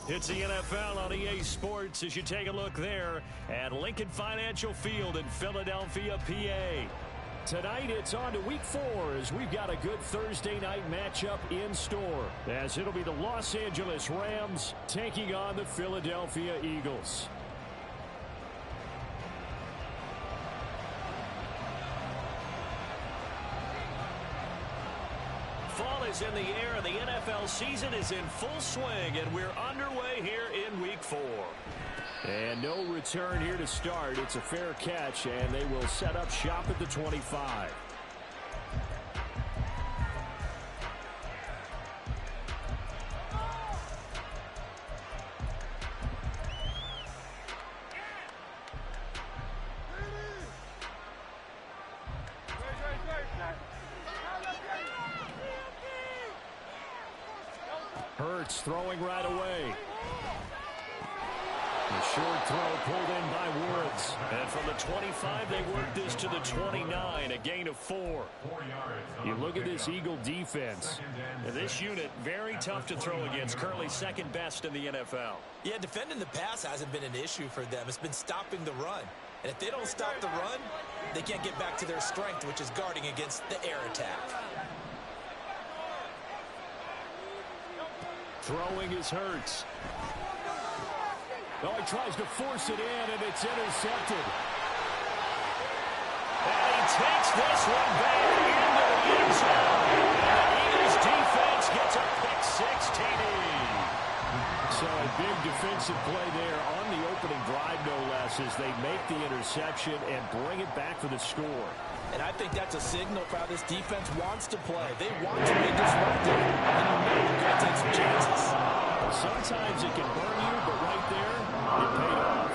It's the NFL on EA Sports as you take a look there at Lincoln Financial Field in Philadelphia, PA. Tonight, it's on to Week 4 as we've got a good Thursday night matchup in store, as it'll be the Los Angeles Rams taking on the Philadelphia Eagles. Fall is in the air, and the NFL season is in full swing, and we're underway here in Week 4. And no return here to start. It's a fair catch, and they will set up shop at the 25. Hurts throwing right away. The short throw pulled in by Woods. And from the 25, they work this to the 29, a gain of 4. You look at this Eagle defense. And this unit, very tough to throw against, currently second best in the NFL. Yeah, defending the pass hasn't been an issue for them. It's been stopping the run. And if they don't stop the run, they can't get back to their strength, which is guarding against the air attack. Throwing is Hurts. Oh, he tries to force it in, and it's intercepted. And he takes this one back into the end zone. And the Eagles defense gets a pick-6 TD. So a big defensive play there on the opening drive, no less, as they make the interception and bring it back for the score. And I think that's a signal for how this defense wants to play. They want to be disruptive, and you know they're going to take some chances. Sometimes it can burn you, but right there, it paid off.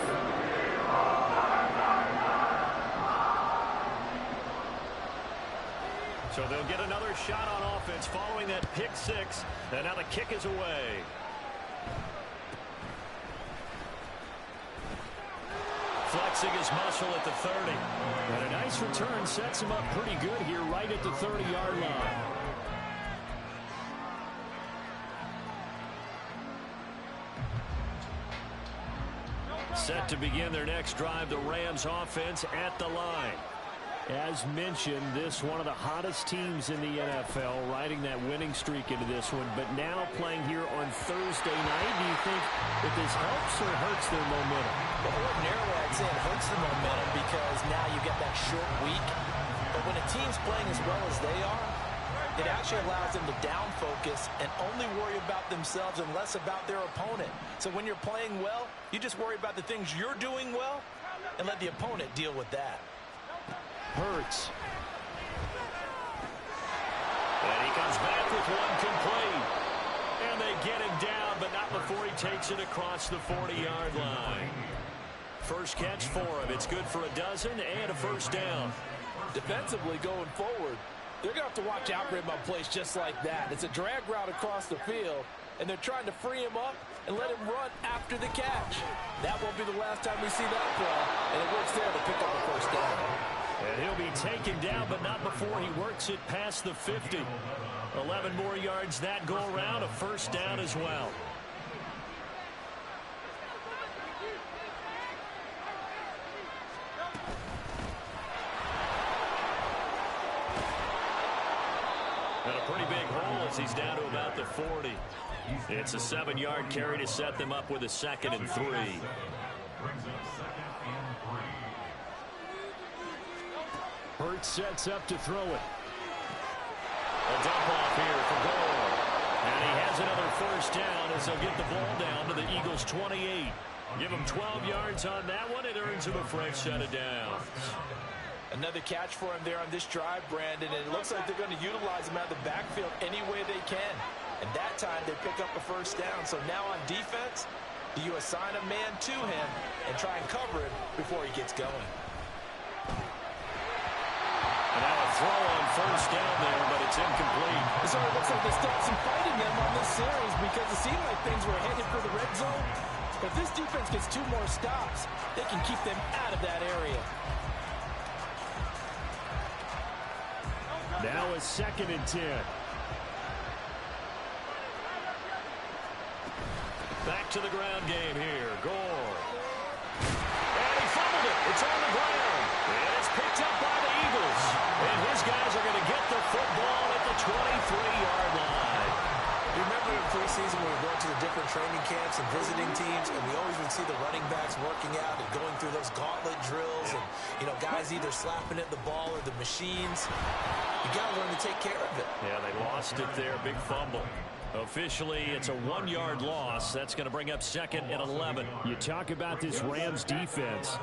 So they'll get another shot on offense following that pick-6, and now the kick is away. Flexing his muscle at the 30. And a nice return sets him up pretty good here right at the 30-yard line. Set to begin their next drive, the Rams offense at the line. As mentioned, this one of the hottest teams in the NFL, riding that winning streak into this one, but now playing here on Thursday night. Do you think that this helps or hurts their momentum? Well, ordinarily, I'd say it hurts the momentum because now you get that short week. But when a team's playing as well as they are, it actually allows them to down focus and only worry about themselves and less about their opponent. So when you're playing well, you just worry about the things you're doing well and let the opponent deal with that. Hurts. And he comes back with one complete. And they get him down, but not before he takes it across the 40-yard line. First catch for him. It's good for a dozen and a first down. Defensively going forward, they're going to have to watch out for him on plays just like that. It's a drag route across the field, and they're trying to free him up and let him run after the catch. That won't be the last time we see that play, and it works there to pick up the first down. And he'll be taken down, but not before he works it past the 50. 11 more yards that go around, a first down as well. And a pretty big hole as he's down to about the 40. It's a 7-yard carry to set them up with a 2nd and 3. Hurts sets up to throw it. A dump off here for goal. And he has another first down as they'll get the ball down to the Eagles' 28. Give him 12 yards on that one. It earns him a fresh set of downs. Another catch for him there on this drive, Brandon, and it looks like they're going to utilize him out of the backfield any way they can. And that time they pick up a first down. So now on defense, do you assign a man to him and try and cover him before he gets going? And now a throw on first down there, but it's incomplete. So it looks like they still have some fight in them on this series because it seemed like things were headed for the red zone. But if this defense gets 2 more stops, they can keep them out of that area. Now a 2nd and 10. Back to the ground game here. Gore. And he fumbled it. It's on the ground. And it's picked up by the Eagles. And his guys are going to get the football at the 23-yard line. You remember in preseason when we were going to the different training camps and visiting teams, and we always would see the running backs working out and going through those gauntlet drills, and, you know, guys either slapping at the ball or the machines. You got to learn to take care of it. Yeah, they lost it there. Big fumble. Officially, it's a 1-yard loss. That's going to bring up 2nd and 11. You talk about this Rams defense.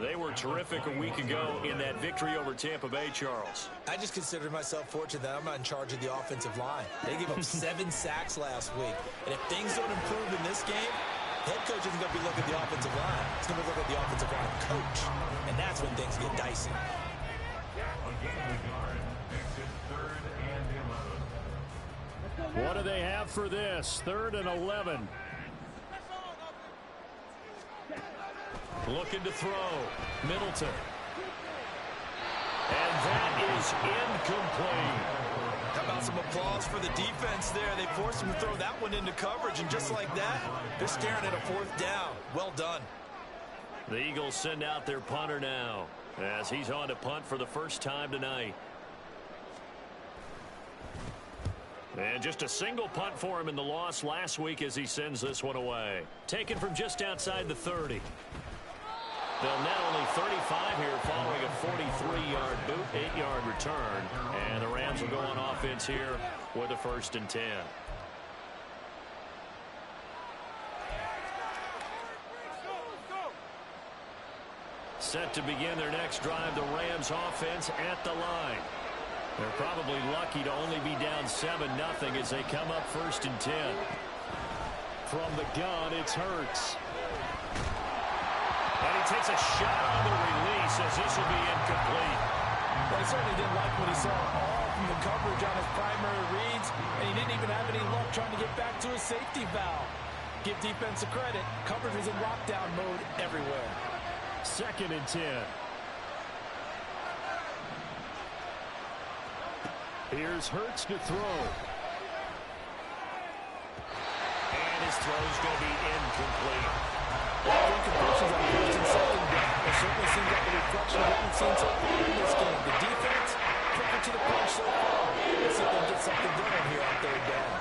They were terrific a week ago in that victory over Tampa Bay, Charles. I just consider myself fortunate that I'm not in charge of the offensive line. They gave up 7 sacks last week. And if things don't improve in this game, head coach isn't going to be looking at the offensive line. He's going to be looking at the offensive line coach. And that's when things get dicey. What do they have for this? 3rd and 11. Looking to throw. Middleton. And that is incomplete. How about some applause for the defense there? They forced him to throw that one into coverage, and just like that, they're staring at a 4th down. Well done. The Eagles send out their punter now as he's on to punt for the first time tonight. And just a single punt for him in the loss last week as he sends this one away. Taken from just outside the 30. They'll net only 35 here following a 43-yard boot, 8-yard return. And the Rams will go on offense here with a 1st and 10. Set to begin their next drive, the Rams offense at the line. They're probably lucky to only be down 7-0 as they come up 1st and 10. From the gun, it's Hurts. And he takes a shot on the release as this will be incomplete. Well, he certainly didn't like what he saw all from the coverage on his primary reads, and he didn't even have any luck trying to get back to his safety valve. Give defense a credit. Coverage was in lockdown mode everywhere. 2nd and 10. Here's Hurts to throw. And his throw's going to be incomplete. Incompletions on 1st and 2nd down. It certainly seems like a reflection of what we've seen so far in this game. The defense, quicker to the punch so far. Let's see if they can get something going here on 3rd down.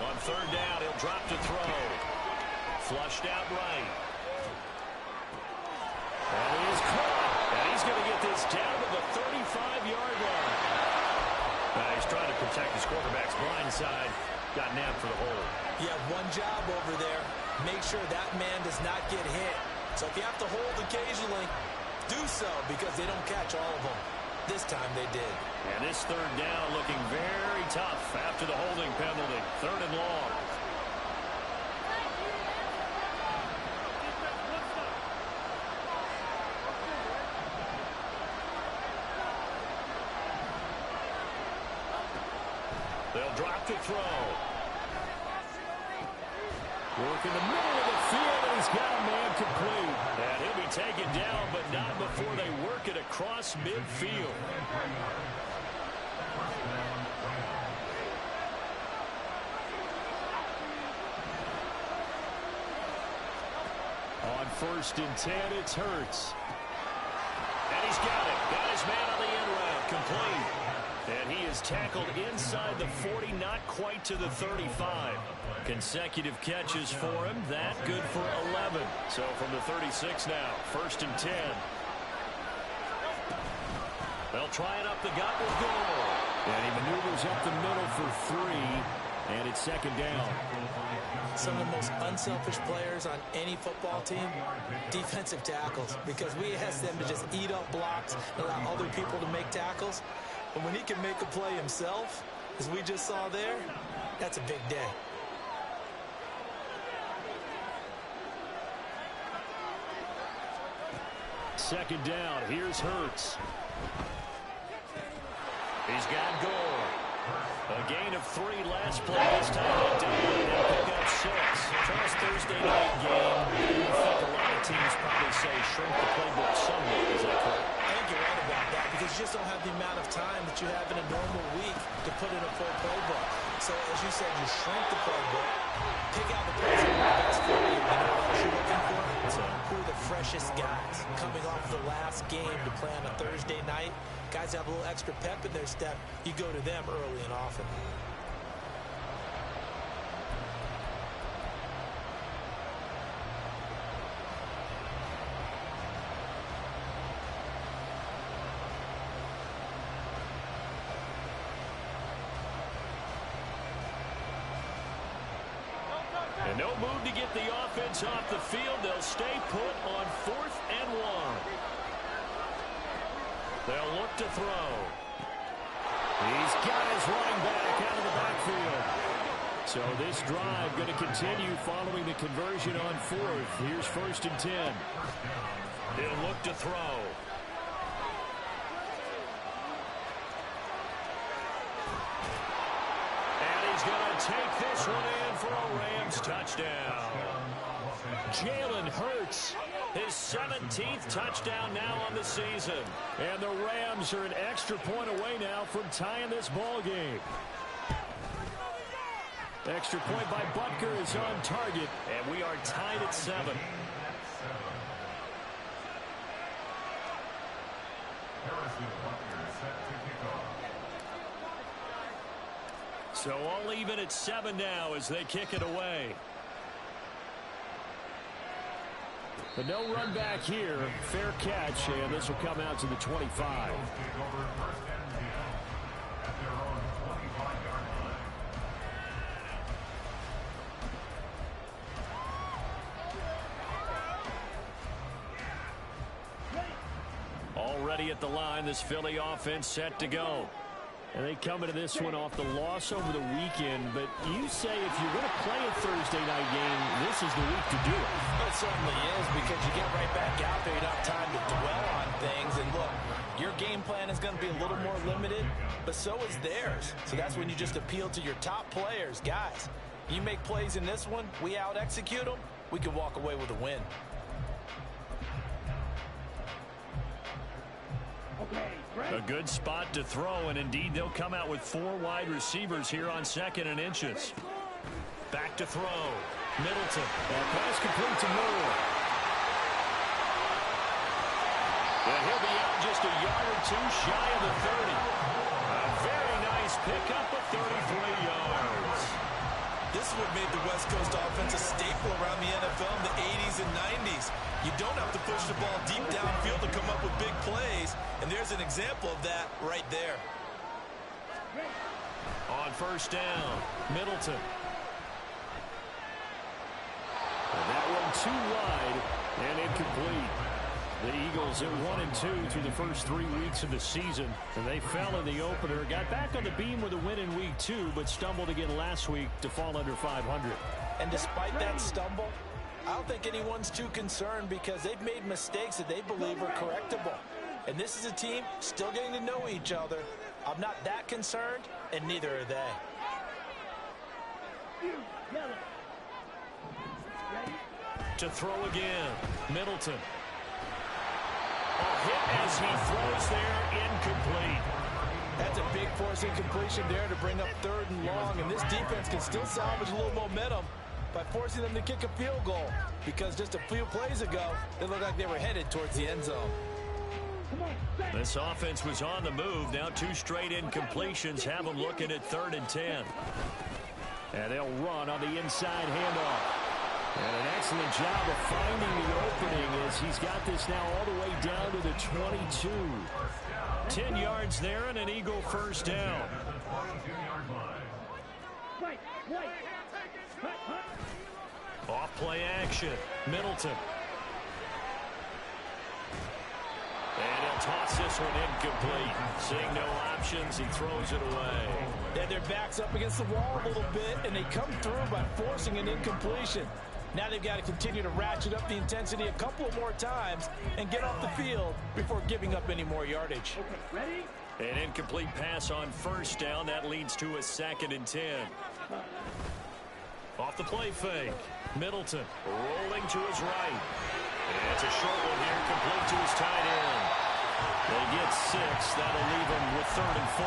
On 3rd down, he'll drop to throw. Flushed out right. And he is caught. And he's going to get this down to the 35-yard line. He's trying to protect his quarterback's blind side. Got nabbed for the hold. You have one job over there. Make sure that man does not get hit. So if you have to hold occasionally, do so because they don't catch all of them. This time they did. And this 3rd down looking very tough after the holding penalty. 3rd and long. They'll drop to throw. Work in the middle of the field, and he's got a man complete. And he'll be taken down, but not before they work it across midfield. On 1st and 10, it's Hurts. And he's got it. Got his man on the end route, complete. And he is tackled inside the 40, not quite to the 35. Consecutive catches for him. That good for 11. So from the 36 now, 1st and 10. They'll try it up the gut with Gore. And he maneuvers up the middle for 3. And it's 2nd down. Some of the most unselfish players on any football team, defensive tackles, because we ask them to just eat up blocks and allow other people to make tackles. But when he can make a play himself, as we just saw there, that's a big day. Second down. Here's Hurts. He's got Gore. A gain of 3 last play this time. They pick up 6. Charles, Thursday night game. I think a lot of teams probably say shrink the playbook somewhat. Is that correct? I think you're right about that. because you just don't have the amount of time that you have in a normal week to put in a full playbook. So, as you said, you shrink the playbook, pick out the plays that work best for you. You know what else you're looking for? So, who are the freshest guys coming off the last game to play on a Thursday night? Guys have a little extra pep in their step. You go to them early and often. And no move to get the offense off the field. They'll stay put on 4th and 1. They'll look to throw. He's got his running back out of the backfield. So this drive going to continue following the conversion on 4th. Here's 1st and 10. He'll look to throw. He's going to take this one in for a Rams touchdown. Jalen Hurts, his 17th touchdown now on the season. And the Rams are an extra point away now from tying this ball game. Extra point by Butker is on target, and we are tied at 7. So all even at 7 now as they kick it away. But no run back here. Fair catch, and this will come out to the 25. Already at the line, this Philly offense set to go. And they come into this one off the loss over the weekend. But you say if you're going to play a Thursday night game, this is the week to do it. It certainly is, because you get right back out there. You don't have time to dwell on things. And look, your game plan is going to be a little more limited, but so is theirs. So that's when you just appeal to your top players. Guys, you make plays in this one, we out-execute them, we can walk away with a win. A good spot to throw, and indeed they'll come out with 4 wide receivers here on 2nd and inches. Back to throw. Middleton. That pass complete to Moore. And he'll be out just a yard or 2 shy of the 30. A very nice pickup of 33 yards. This is what made the West Coast offense a staple around the NFL in the 80s and 90s. You don't have to push the ball deep downfield to come up with big plays, and there's an example of that right there. On 1st down, Middleton. And that one too wide and incomplete. The Eagles at 1-2 through the first 3 weeks of the season. And they fell in the opener. Got back on the beam with a win in week 2, but stumbled again last week to fall under 500. And despite that stumble, I don't think anyone's too concerned, because they've made mistakes that they believe are correctable. And this is a team still getting to know each other. I'm not that concerned, and neither are they. To throw again, Middleton. A hit as he throws there, incomplete. That's a big force incompletion there to bring up 3rd and long, and this defense can still salvage a little momentum by forcing them to kick a field goal, because just a few plays ago, they looked like they were headed towards the end zone. This offense was on the move. Now 2 straight incompletions have them looking at 3rd and 10. And they'll run on the inside handoff. And an excellent job of finding the opening as he's got this now all the way down to the 22. 10 yards there and an Eagle 1st down. Off play action. Middleton. And he'll toss this one incomplete. Seeing no options, he throws it away. Yeah, their back's up against the wall a little bit, and they come through by forcing an incompletion. Now they've got to continue to ratchet up the intensity a couple more times and get off the field before giving up any more yardage. Okay, ready? An incomplete pass on 1st down. That leads to a 2nd and 10. Off the play fake. Middleton rolling to his right. And it's a short one here, complete to his tight end. They get 6. That'll leave them with 3rd and 4.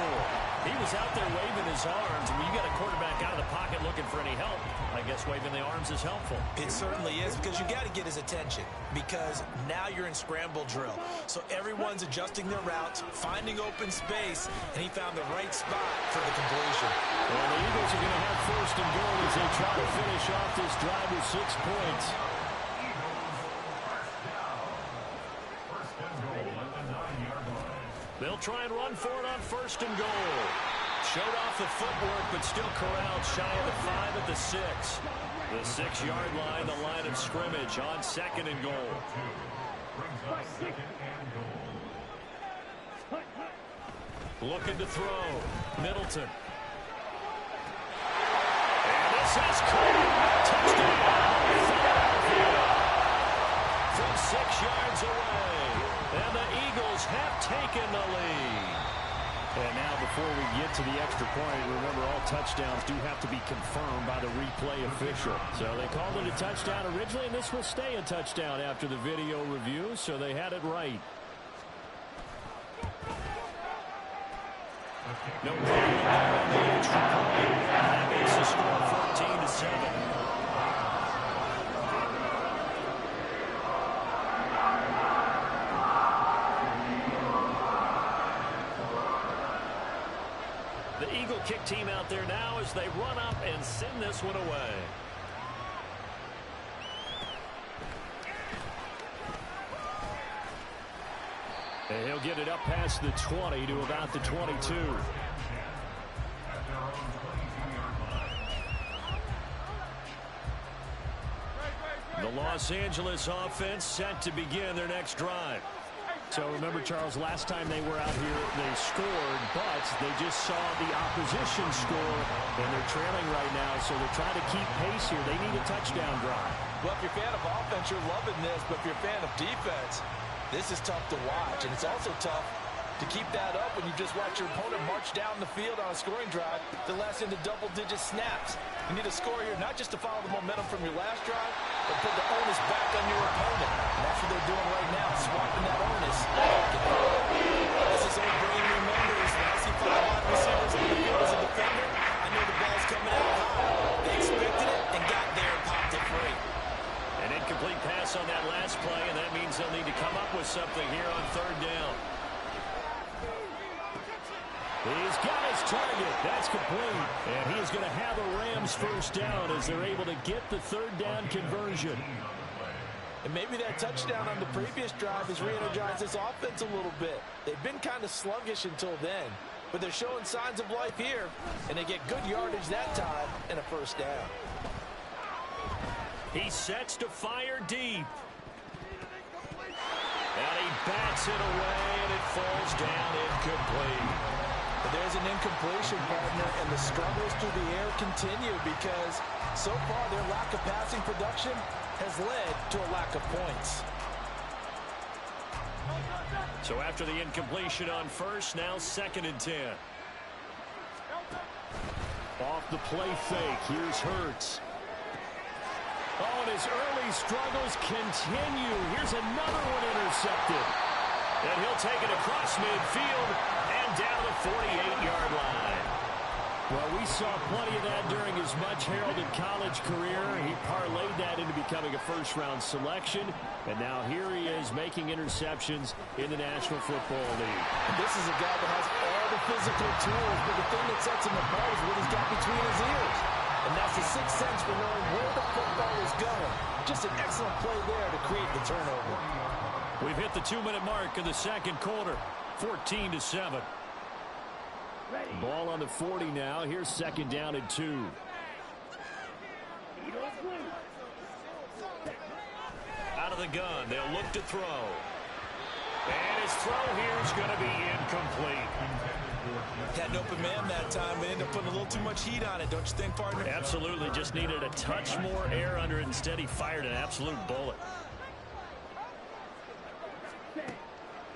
He was out there waving his arms. And when you got a quarterback out of the pocket looking for any help, I guess waving the arms is helpful. It certainly is, because you got to get his attention, because now you're in scramble drill. So everyone's adjusting their routes, finding open space, and he found the right spot for the completion. Well, the Eagles are going to have 1st and goal as they try to finish off this drive with 6 points. They'll try and run for it on 1st and goal. Showed off the footwork, but still corralled shy of the 5 at the 6. The 6-yard line, the line of scrimmage on 2nd and goal. Looking to throw. Middleton. And this is caught. Touchdown. From 6 yards away. And the Eagles have taken the lead. And now before we get to the extra point, remember all touchdowns do have to be confirmed by the replay official. So they called it a touchdown originally, and this will stay a touchdown after the video review, so they had it right. No problem on the extra point. That makes the score 14-7. Kick team out there now as they run up and send this one away. And he'll get it up past the 20 to about the 22. The Los Angeles offense set to begin their next drive. So remember, Charles, last time they were out here, they scored, but they just saw the opposition score, and they're trailing right now, so they're trying to keep pace here. They need a touchdown drive. Well, if you're a fan of offense, you're loving this, but if you're a fan of defense, this is tough to watch, and it's also tough to keep that up when you just watch your opponent march down the field on a scoring drive that lasts into double-digit snaps. You need a score here, not just to follow the momentum from your last drive, but put the onus back on your opponent. And that's what they're doing right now, swapping that onus. This is old Brady remembers. When I see 5 wide receivers on the field as a defender, I know the ball's coming out high. They expected it and got there and popped it free. An incomplete pass on that last play, and that means they'll need to come up with something here on 3rd down. He's got his target. That's complete. And he is going to have a Rams 1st down as they're able to get the 3rd down conversion. And maybe that touchdown on the previous drive has re-energized this offense a little bit. They've been kind of sluggish until then, but they're showing signs of life here, and they get good yardage that time and a 1st down. He sets to fire deep. And he bats it away, and it falls down incomplete. But there's an incompletion, partner, and the struggles through the air continue because so far their lack of passing production has led to a lack of points. So after the incompletion on 1st, now 2nd and 10. Off the play fake, here's Hurts. Oh, and his early struggles continue. Here's another one intercepted. And he'll take it across midfield and down the 48-yard line. Well, we saw plenty of that during his much-heralded college career. He parlayed that into becoming a first-round selection. And now here he is making interceptions in the National Football League. And this is a guy that has all the physical tools, but the thing that sets him apart is what he's got between his ears. And that's the sixth sense for knowing where the football is going. Just an excellent play there to create the turnover. We've hit the 2-minute mark in the 2nd quarter, 14-7. Ball on the 40 now. Here's 2nd down and 2. Out of the gun, they'll look to throw. And his throw here is going to be incomplete. Had an open man that time, but ended up putting a little too much heat on it, don't you think, partner? Absolutely, just needed a touch more air under it. Instead, he fired an absolute bullet.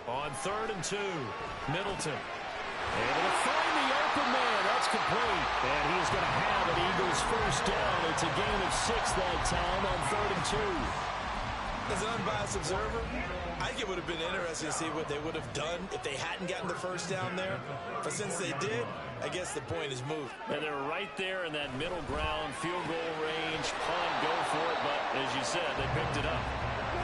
On 3rd and 2, Middleton. Able to find the open man. That's complete. And he is going to have an Eagles 1st down. It's a gain of 6 that time on 3rd and 2. As an unbiased observer, I think it would have been interesting to see what they would have done if they hadn't gotten the first down there. But since they did, I guess the point is moved. And they're right there in that middle ground, field goal range, punt, go for it. But as you said, they picked it up.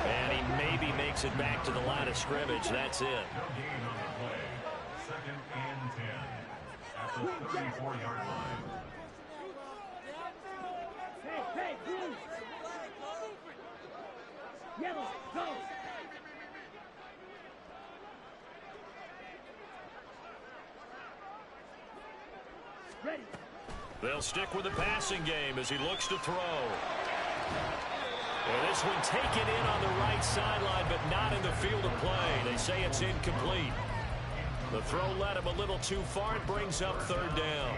And he maybe makes it back to the line of scrimmage. That's it. Gain on the play. 2nd and 10 at the 34-yard line. Hey, blue. Yellow, go. Ready. They'll stick with the passing game as he looks to throw. And this one taken in on the right sideline, but not in the field of play. They say it's incomplete. The throw led him a little too far. It brings up 3rd down.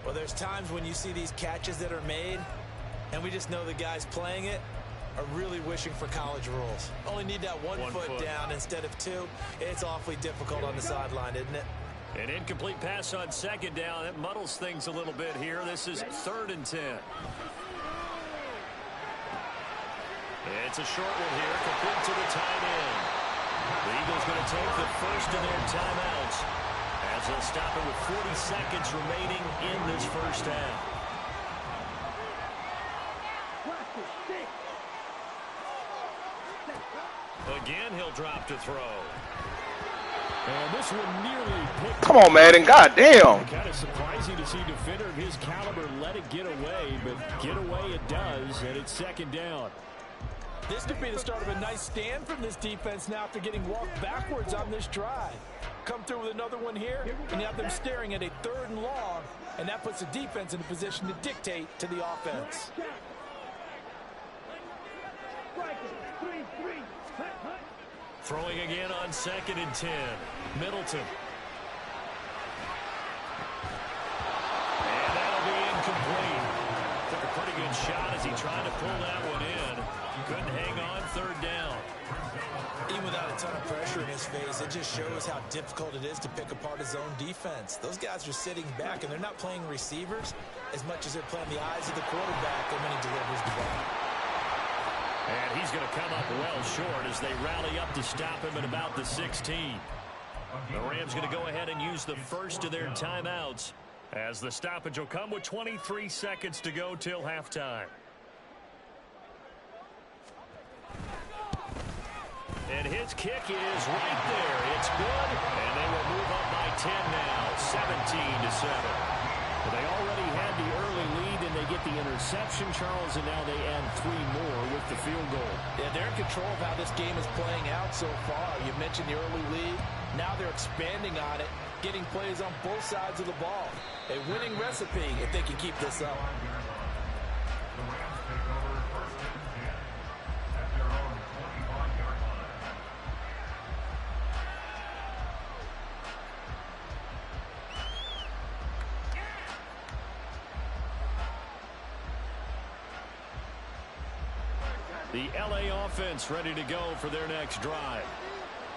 Well, there's times when you see these catches that are made, and we just know the guys playing it are really wishing for college rules. Only need that one foot down instead of 2. It's awfully difficult on the sideline, isn't it? An incomplete pass on 2nd down. That muddles things a little bit here. This is 3rd and 10. It's a short one here, complete to the tight end. The Eagles going to take the first of their timeouts as they'll stop it with 40 seconds remaining in this first half. Again, he'll drop to throw. And this one nearly picked. Come on, Madden. Goddamn. Kind of surprising to see a defender of his caliber let it get away, but get away it does, and it's 2nd down. This could be the start of a nice stand from this defense now after getting walked backwards on this drive. Come through with another one here, and you have them staring at a 3rd and long, and that puts the defense in a position to dictate to the offense. Throwing again on 2nd and 10. Middleton. And that'll be incomplete. Took a pretty good shot as he tried to pull that one in. Couldn't hang on, 3rd down. Even without a ton of pressure in his face, it just shows how difficult it is to pick apart his own defense. Those guys are sitting back, and they're not playing receivers as much as they're playing the eyes of the quarterback when he delivers the ball. And he's going to come up well short as they rally up to stop him at about the 16. The Rams going to go ahead and use the first of their timeouts as the stoppage will come with 23 seconds to go till halftime. And his kick is right there. It's good, and they will move up by 10 now, 17-7. Well, they already had the early lead, and they get the interception, Charles, and now they add 3 more with the field goal. Yeah, they're in control of how this game is playing out so far. You mentioned the early lead. Now they're expanding on it, getting plays on both sides of the ball. A winning recipe if they can keep this up. The Rams take over 1st and 10 at their own 25-yard line. The LA offense ready to go for their next drive.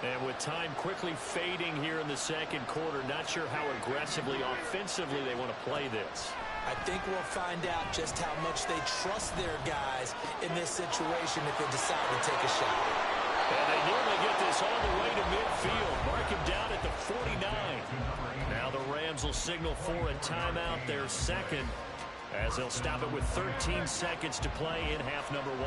And with time quickly fading here in the 2nd quarter, not sure how aggressively, offensively they want to play this. I think we'll find out just how much they trust their guys in this situation if they decide to take a shot. And they nearly get this all the way to midfield. Mark him down at the 49. Now the Rams will signal for a timeout, their 2nd, as they'll stop it with 13 seconds to play in half number 1.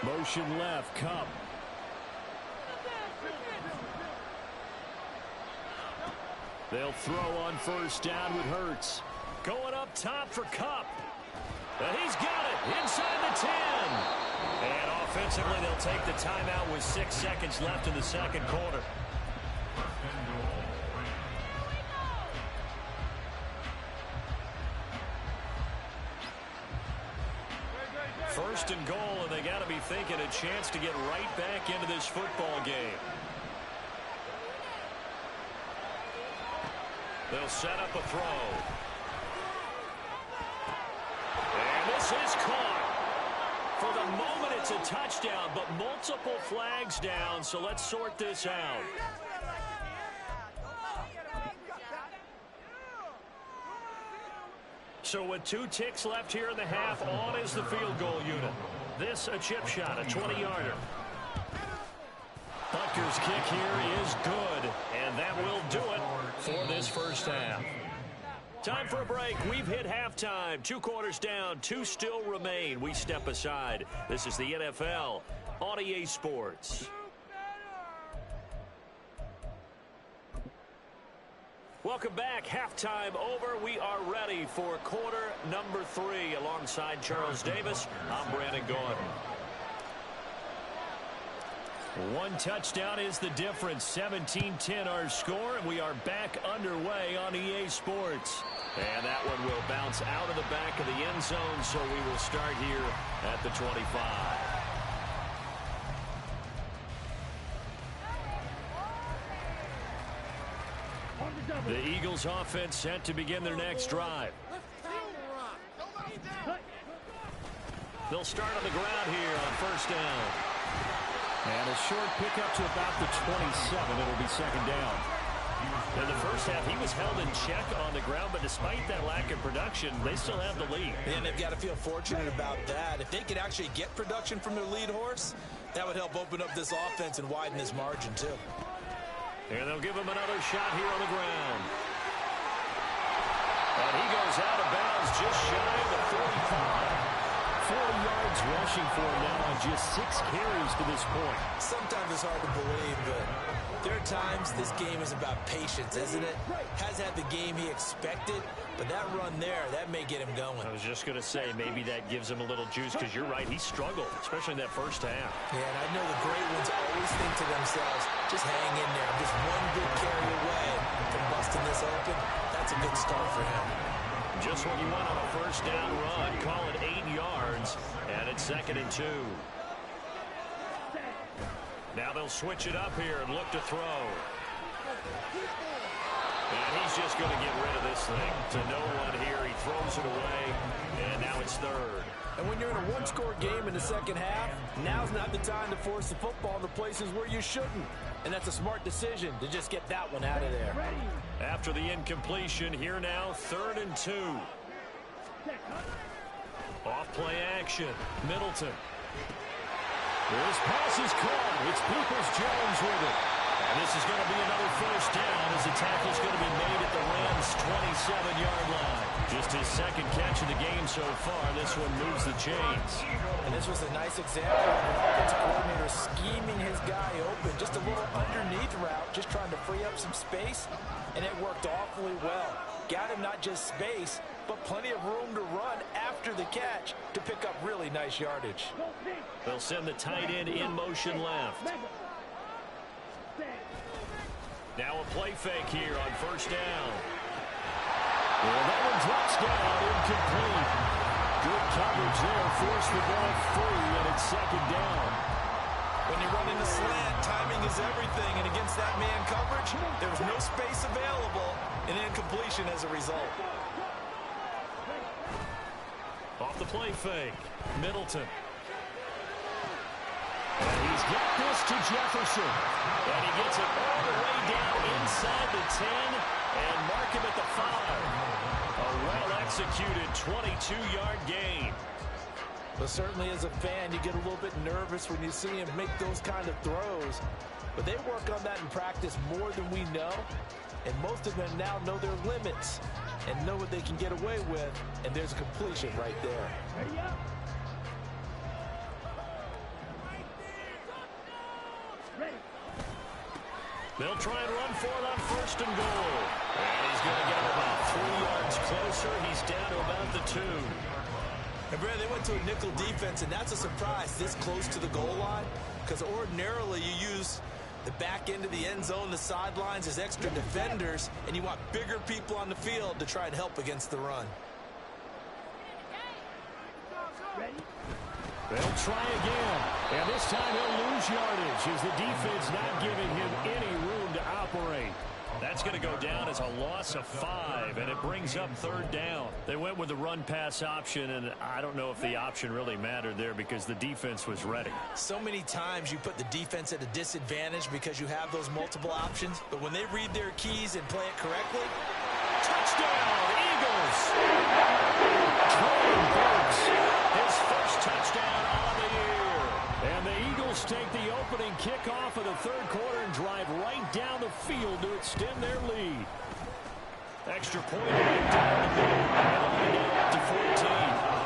Motion left, Cup. They'll throw on 1st down with Hurts. Going up top for Cup. And he's got it inside the 10. And offensively, they'll take the timeout with 6 seconds left in the 2nd quarter. First and goal, and they got to be thinking a chance to get right back into this football game. They'll set up a throw. And this is caught. It's a touchdown, but multiple flags down, so let's sort this out. So with 2 ticks left here in the half, on is the field goal unit. This a chip shot, a 20-yarder. Butker's kick here is good, and that will do it for this first half. Time for a break. We've hit halftime. 2 quarters down, 2 still remain. We step aside. This is the NFL on EA Sports. Welcome back. Halftime over. We are ready for quarter number 3. Alongside Charles Davis, I'm Brandon Gaudin. 1 touchdown is the difference. 17-10 our score, and we are back underway on EA Sports. And that one will bounce out of the back of the end zone, so we will start here at the 25. The Eagles offense set to begin their next drive. They'll start on the ground here on first down. And a short pickup to about the 27. It'll be second down. In the first half, he was held in check on the ground, but despite that lack of production, they still have the lead. And they've got to feel fortunate about that. If they could actually get production from their lead horse, that would help open up this offense and widen this margin, too. And they'll give him another shot here on the ground. And he goes out of bounds just shy of the 45. 40 yards rushing for him now on just 6 carries to this point. Sometimes it's hard to believe, but there are times this game is about patience, isn't it? Has had the game he expected, but that run there, that may get him going. I was just going to say, maybe that gives him a little juice, because you're right, he struggled, especially in that first half. Yeah, and I know the great ones always think to themselves, just hang in there. Just one good carry away from busting this open. That's a good start for him. Just what you want on a first down run. Call it 8 yards, and it's 2nd and 2. Now they'll switch it up here and look to throw. And he's just going to get rid of this thing to no one here. He throws it away, and now it's 3rd. And when you're in a 1-score game in the second half, now's not the time to force the football in the places where you shouldn't. And that's a smart decision to just get that one out of there. After the incompletion, here now, 3rd and 2. Off play action. Middleton. This pass is caught. It's Peoples-Jones with it. And this is going to be another first down as the tackle's going to be made at the Rams' 27-yard line. Just his 2nd catch of the game so far. This one moves the chains. And this was a nice example of the offensive coordinator scheming his guy open. Just a little underneath route, just trying to free up some space, and it worked awfully well. Got him not just space, but plenty of room to run after the catch to pick up really nice yardage. They'll send the tight end in motion left. Now a play fake here on first down. Well, that one drops down, incomplete. Good coverage there, forced the ball free, and it's 2nd down. When you run in a slant, timing is everything, and against that man coverage, there was no space available, and incompletion as a result. Off the play fake, Middleton. And he's got this to Jefferson. And he gets it all the way down inside the 10 and mark him at the 5. A well-executed 22-yard gain. But certainly as a fan, you get a little bit nervous when you see him make those kind of throws. But they work on that in practice more than we know. And most of them now know their limits and know what they can get away with. And there's a completion right there. Ready up. Ready. They'll try and run for it on 1st and goal. And he's going to get about 3 yards closer. He's down to about the 2. And Brad, they went to a nickel defense, and that's a surprise this close to the goal line, because ordinarily you use the back end of the end zone, the sidelines as extra defenders, and you want bigger people on the field to try and help against the run. Ready. They'll try again, and this time he'll lose yardage as the defense not giving him any room to operate. That's going to go down as a loss of 5, and it brings up 3rd down. They went with the run-pass option, and I don't know if the option really mattered there because the defense was ready. So many times you put the defense at a disadvantage because you have those multiple options, but when they read their keys and play it correctly, touchdown, Eagles! Jordan Burks, his first touchdown on the year. And the Eagles take the opening kickoff of the 3rd quarter and drive right down the field to extend their lead. Extra point right down the middle. And they'll get up to 14.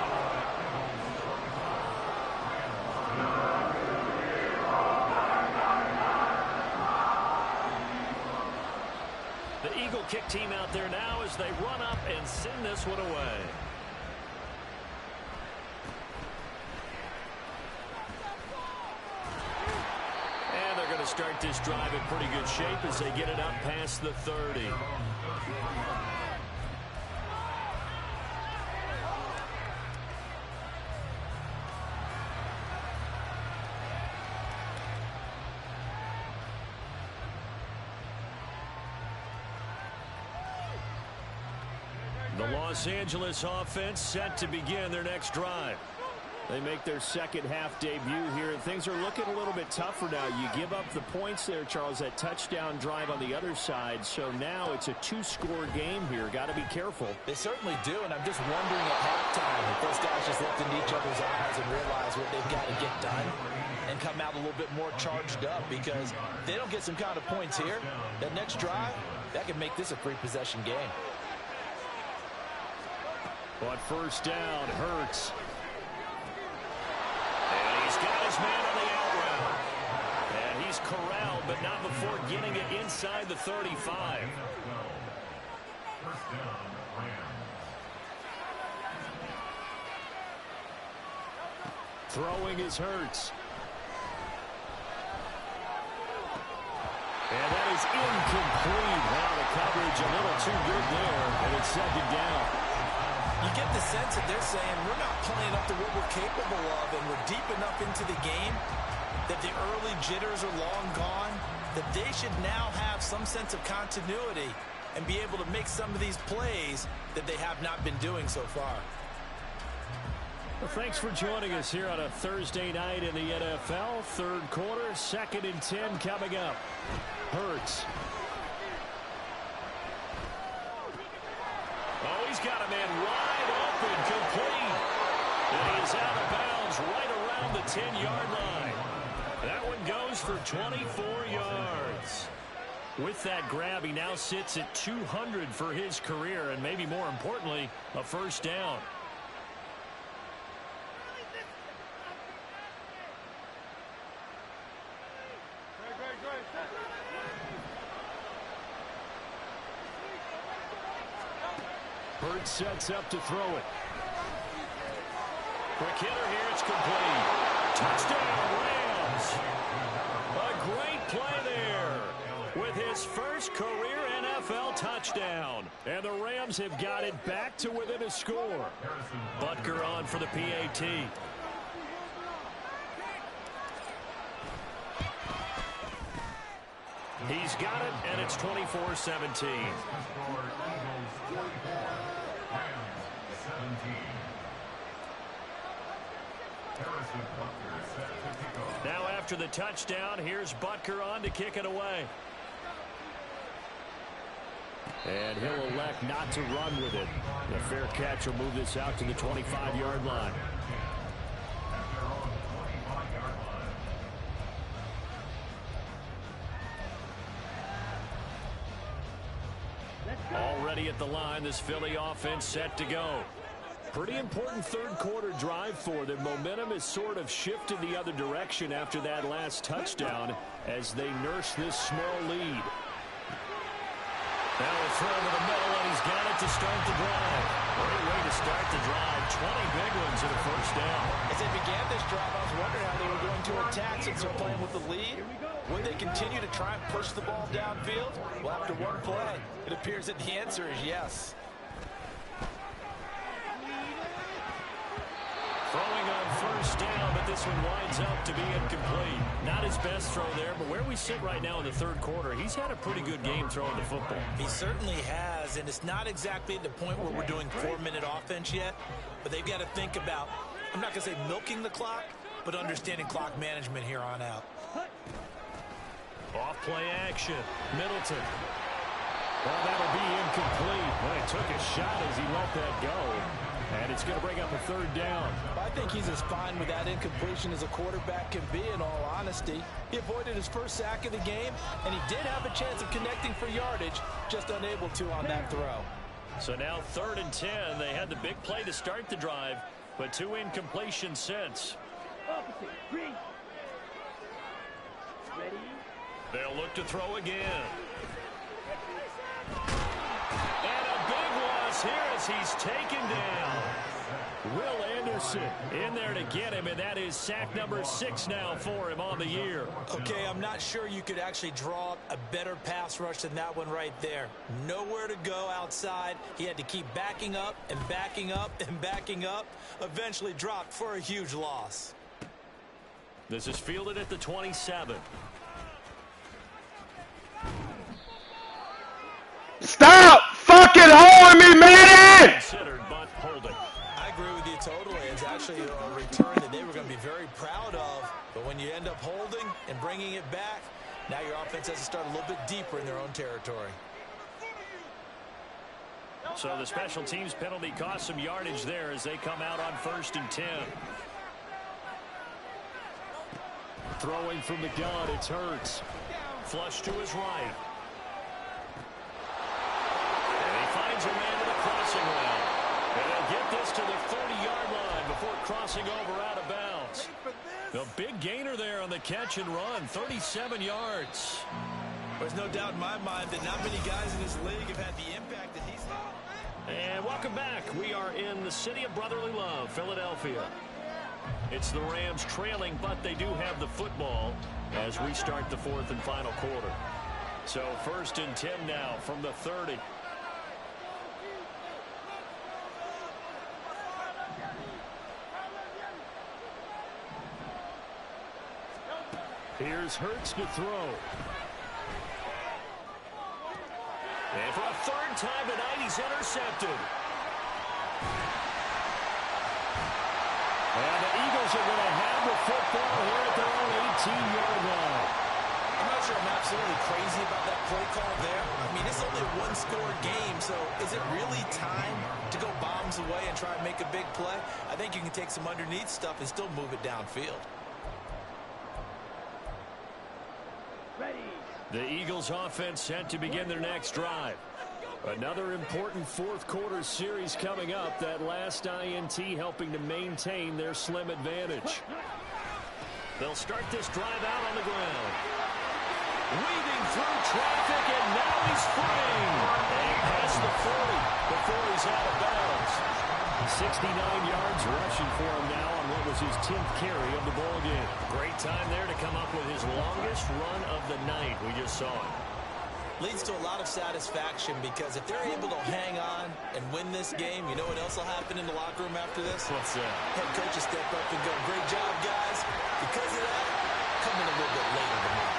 The Eagle kick team out there now as they run up and send this one away. And they're going to start this drive in pretty good shape as they get it up past the 30. The Los Angeles offense set to begin their next drive. They make their second half debut here, and things are looking a little bit tougher now. You give up the points there, Charles, that touchdown drive on the other side. So now it's a 2-score game here. Got to be careful. They certainly do, and I'm just wondering at halftime if those guys just looked into each other's eyes and realize what they've got to get done and come out a little bit more charged up, because if they don't get some kind of points here, that next drive, that could make this a 3-possession game. But first down, Hurts. And he's got his man on the out route. And he's corralled, but not before getting it inside the 35. First down, Rams. Throwing is Hurts. And that is incomplete. Now the coverage a little too good there, and it's 2nd down. You get the sense that they're saying we're not playing up to what we're capable of, and we're deep enough into the game that the early jitters are long gone, that they should now have some sense of continuity and be able to make some of these plays that they have not been doing so far. Well, thanks for joining us here on a Thursday night in the NFL. 3rd quarter, 2nd and 10 coming up. Hurts. Oh, he's got a man wide open, complete. And he is out of bounds right around the 10-yard line. That one goes for 24 yards. With that grab, he now sits at 200 for his career, and maybe more importantly, a first down. Hurts sets up to throw it. Quick hitter here, it's complete. Touchdown, Rams. A great play there with his first career NFL touchdown. And the Rams have got it back to within a score. Butker on for the PAT. He's got it, and it's 24-17. Now after the touchdown, here's Butker on to kick it away. And he'll elect not to run with it. The fair catch will move this out to the 25-yard line. Already at the line, this Philly offense set to go. Pretty important 3rd quarter drive for them. Momentum has sort of shifted the other direction after that last touchdown as they nurse this small lead. Now a throw to the middle, and he's got it to start the drive. Great way to start the drive. 20 big ones and a first down. As they began this drive, I was wondering how they were going to attack since they're playing with the lead. Would they continue to try and push the ball downfield? Well, after one play, it appears that the answer is yes. Throwing on first down, but but this one winds up to be incomplete. Not his best throw there, but where we sit right now in the third quarter, he's had a pretty good game throwing the football. He certainly has, and it's not exactly at the point where we're doing 4-minute offense yet, but they've got to think about, I'm not going to say milking the clock, but understanding clock management here on out. Off play action. Middleton. Well, that'll be incomplete. Well, he took a shot as he let that go. And it's going to bring up a third down. I think he's as fine with that incompletion as a quarterback can be, in all honesty. He avoided his first sack of the game, and he did have a chance of connecting for yardage, just unable to on that throw. So now 3rd and 10. They had the big play to start the drive, but 2 incompletions since. Opposite. Green. Ready. They'll look to throw again. And a big loss here as he's taken down. Will Anderson in there to get him, and that is sack number 6 now for him on the year. Okay, I'm not sure you could actually draw up a better pass rush than that one right there. Nowhere to go outside. He had to keep backing up and backing up and backing up. Eventually dropped for a huge loss. This is fielded at the 27. Stop fucking holding me, man! Considered, but holding. I agree with you totally. It's actually a return that they were going to be very proud of. But when you end up holding and bringing it back, now your offense has to start a little bit deeper in their own territory. So the special teams penalty cost some yardage there as they come out on 1st and 10. Throwing from the gun, it's Hurts. Flush to his right. And he finds a man to the crossing route. And they'll get this to the 30-yard line before crossing over out of bounds. The big gainer there on the catch and run, 37 yards. There's no doubt in my mind that not many guys in this league have had the impact that he's had. And welcome back. We are in the city of brotherly love, Philadelphia. It's the Rams trailing, but they do have the football as we start the 4th and final quarter. So 1st and 10 now from the 30. Here's Hurts to throw. And for a 3rd time tonight, he's intercepted. And the Eagles are going to have the football here at their own 18-yard line. I'm not sure I'm absolutely crazy about that play call there. I mean, it's only a one-score game, so is it really time to go bombs away and try and make a big play? I think you can take some underneath stuff and still move it downfield. Ready. The Eagles offense set to begin their next drive. Another important 4th quarter series coming up. That last INT helping to maintain their slim advantage. They'll start this drive out on the ground. Weaving through traffic, and now he's free. And past the 40 before he's out of bounds. 69 yards rushing for him now on what was his 10th carry of the ball game. Great time there to come up with his longest run of the night. We just saw it. Leads to a lot of satisfaction because if they're able to hang on and win this game, you know what else will happen in the locker room after this? What's that? Head coach will step up and go, great job, guys. Because of that, coming a little bit later than that.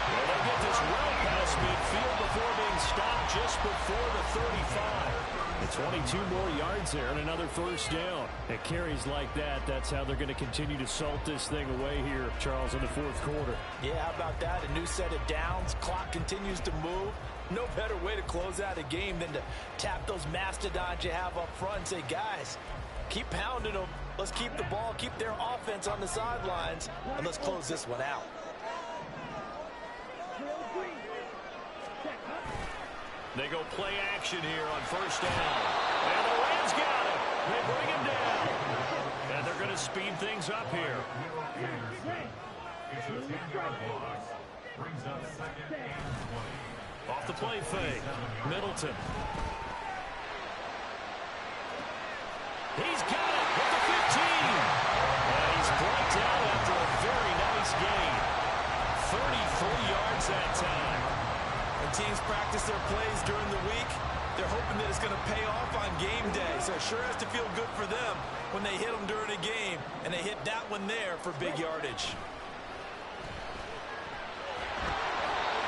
Well, they get this well past midfield before being stopped just before the 35. It's 22 more yards there and another 1st down. At carries like that, that's how they're going to continue to salt this thing away here, Charles, in the 4th quarter. Yeah, how about that? A new set of downs. Clock continues to move. No better way to close out a game than to tap those mastodons you have up front and say, guys, keep pounding them. Let's keep the ball, keep their offense on the sidelines, and let's close this one out. They go play action here on 1st down. And the Rams got him. They bring him down. And they're going to speed things up here. It's a 10-yard loss. Brings up 2nd and 20. Off the play fake. Middleton. He's got it with the 15. And he's brought down after a very nice gain. 33 yards that time. When teams practice their plays during the week, they're hoping that it's going to pay off on game day. So it sure has to feel good for them when they hit them during a game, and they hit that one there for big yardage.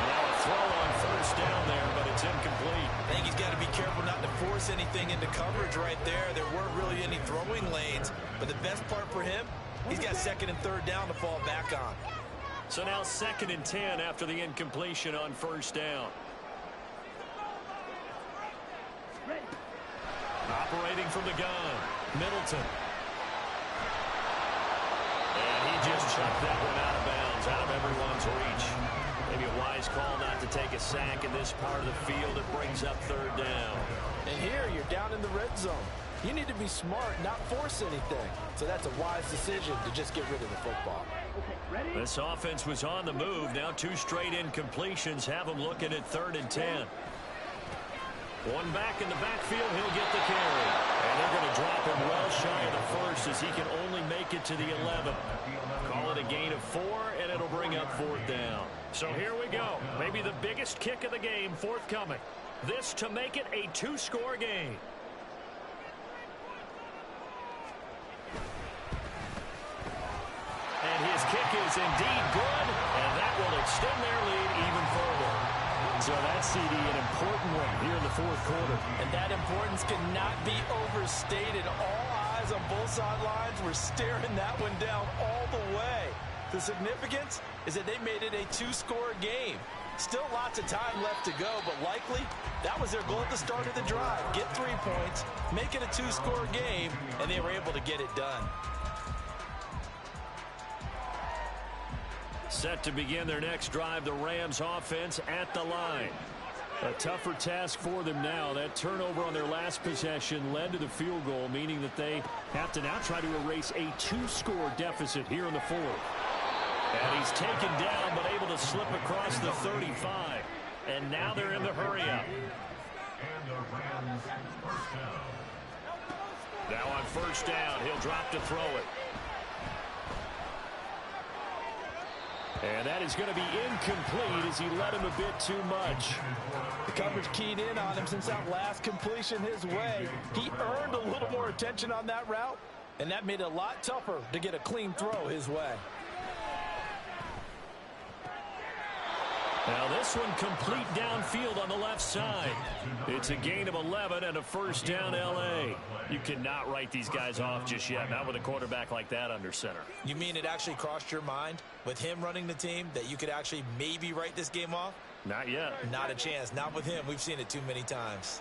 Now a throw on first down there, but it's incomplete. I think he's got to be careful not to force anything into coverage right there. There weren't really any throwing lanes, but the best part for him, he's got second and third down to fall back on. So now 2nd and 10 after the incompletion on first down. Operating from the gun, Middleton. And he just chucked that one out of bounds, out of everyone's reach. Maybe a wise call not to take a sack in this part of the field. It brings up third down. And here you're down in the red zone. You need to be smart, not force anything. So that's a wise decision to just get rid of the football. This offense was on the move. Now 2 straight incompletions have them looking at 3rd and 10. One back in the backfield, he'll get the carry. And they're going to drop him well shy of the first as he can only make it to the 11. Call it a gain of 4, and it'll bring up 4th down. So here we go. Maybe the biggest kick of the game forthcoming. This to make it a 2-score game. And his kick is indeed good, and that will extend their lead even further. So that's, CD, an important one here in the 4th quarter. And that importance cannot be overstated. All eyes on both sidelines were staring that one down all the way. The significance is that they made it a 2-score game. Still lots of time left to go, but likely that was their goal at the start of the drive. Get 3 points, make it a 2-score game, and they were able to get it done. Set to begin their next drive, the Rams offense at the line. A tougher task for them now. That turnover on their last possession led to the field goal, meaning that they have to now try to erase a 2-score deficit here in the 4th. And he's taken down, but able to slip across the 35. And now they're in the hurry-up. Now on first down, he'll drop to throw it. And that is going to be incomplete as he led him a bit too much. The coverage keyed in on him since that last completion his way. He earned a little more attention on that route, and that made it a lot tougher to get a clean throw his way. Now this one complete downfield on the left side. It's a gain of 11 and a first down L.A. You cannot write these guys off just yet, not with a quarterback like that under center. You mean it actually crossed your mind with him running the team that you could actually maybe write this game off? Not yet. Not a chance. Not with him. We've seen it too many times.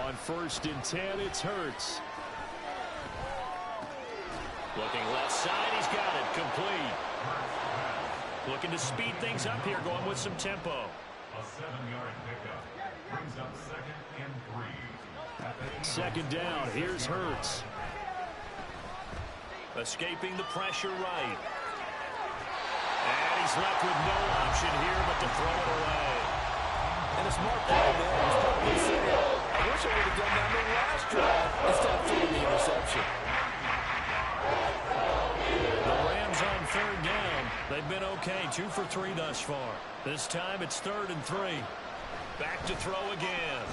On 1st and 10, it's Hurts. Looking left side, he's got it. Complete. Looking to speed things up here, going with some tempo. A 7-yard pickup brings up 2nd and 3. 2nd down, here's Hurts. Escaping the pressure right. And he's left with no option here but to throw it away. And a smart play there. He's probably saying, I wish I would have done that in the last drive instead of throwing the interception. The Rams on 3rd down. They've been okay, 2 for 3 thus far. This time it's 3rd and 3. Back to throw again.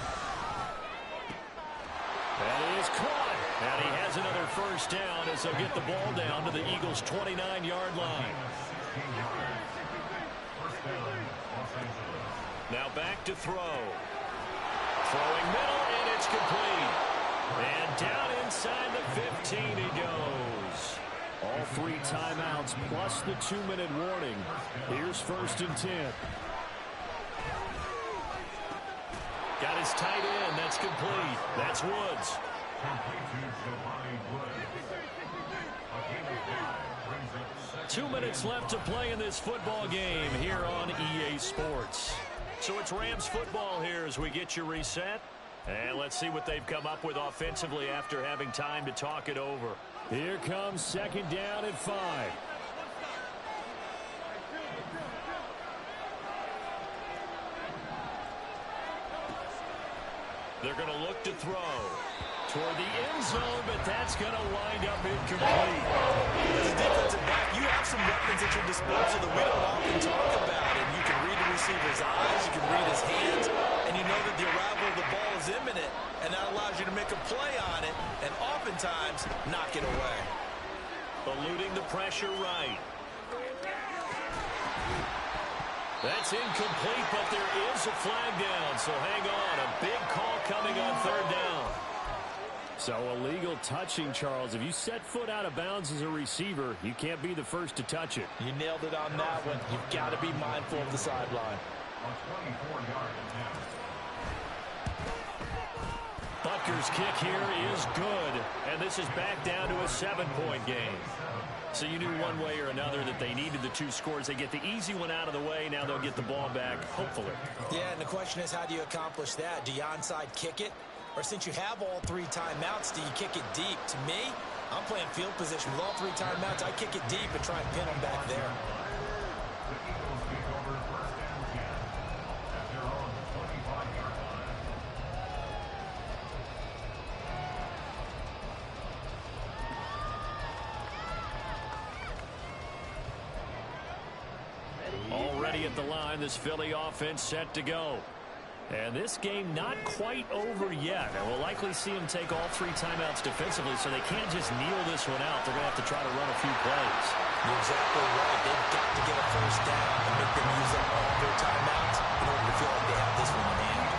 That is caught. And he has another first down as they'll get the ball down to the Eagles' 29-yard line. Now back to throw. Throwing middle, and it's complete. And down inside the 15 he goes. All 3 timeouts plus the 2-minute warning. Here's 1st and 10. Got his tight end. That's complete. That's Woods. 2 minutes left to play in this football game here on EA Sports. So it's Rams football here as we get you reset. And let's see what they've come up with offensively after having time to talk it over. Here comes 2nd down at 5. They're going to look to throw toward the end zone, but that's going to wind up incomplete. As a defensive back, you have some at your disposal that we don't often talk about. And you can read the receiver's eyes, you can read his hands, and you know that the arrival of the ball is imminent, and that allows you to make a play on it and oftentimes knock it away. Eluding the pressure right. That's incomplete, but there is a flag down, so hang on. A big call coming on third down. So illegal touching, Charles. If you set foot out of bounds as a receiver, you can't be the first to touch it. You nailed it on that one. You've got to be mindful of the sideline. On 24 yards now. Butker's kick here is good, and this is back down to a 7-point game. So you knew one way or another that they needed the 2 scores. They get the easy one out of the way. Now they'll get the ball back, hopefully. Yeah, and the question is, how do you accomplish that? Do you onside kick it? Or since you have all 3 timeouts, do you kick it deep? To me, I'm playing field position. With all 3 timeouts, I kick it deep and try and pin them back there. The Eagles take over first and 10 at their own 25-yard line. Already at the line, this Philly offense set to go. And this game not quite over yet. And we'll likely see them take all 3 timeouts defensively, so they can't just kneel this one out. They're going to have to try to run a few plays. You're exactly right. They've got to get a first down and make them use up all their timeouts in order to feel like they have this one in hand.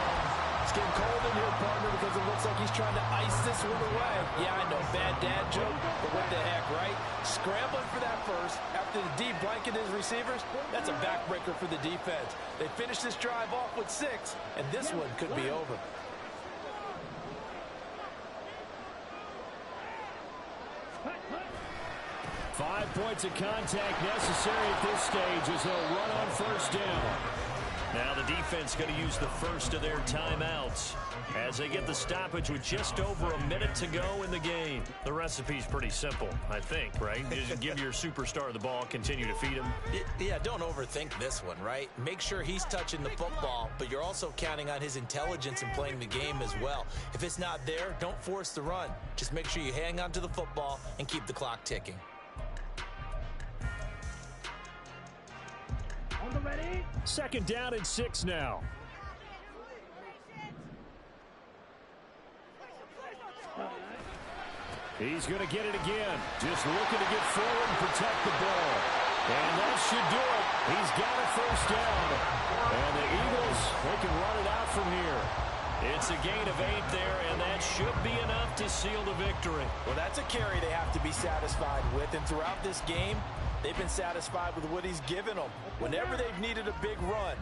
It's getting cold in here, partner, because it looks like he's trying to ice this one away. Yeah, I know, bad dad joke, but what the heck, right? Scrambling for that first after the D blanket his receivers, that's a backbreaker for the defense. They finished this drive off with 6, and this one could be over. Five points of contact necessary at this stage as they'll run on first down. Now the defense going to use the first of their timeouts as they get the stoppage with just over a minute to go in the game. The recipe's pretty simple, I think, right? Just give your superstar the ball, continue to feed him. Yeah, don't overthink this one, right? Make sure he's touching the football, but you're also counting on his intelligence in playing the game as well. If it's not there, don't force the run. Just make sure you hang on to the football and keep the clock ticking. On the ready. 2nd down and 6 now. He's going to get it again. Just looking to get forward and protect the ball. And that should do it. He's got a first down. And the Eagles, they can run it out from here. It's a gain of 8 there, and that should be enough to seal the victory. Well, that's a carry they have to be satisfied with, and throughout this game, they've been satisfied with what he's given them. Whenever they've needed a big run,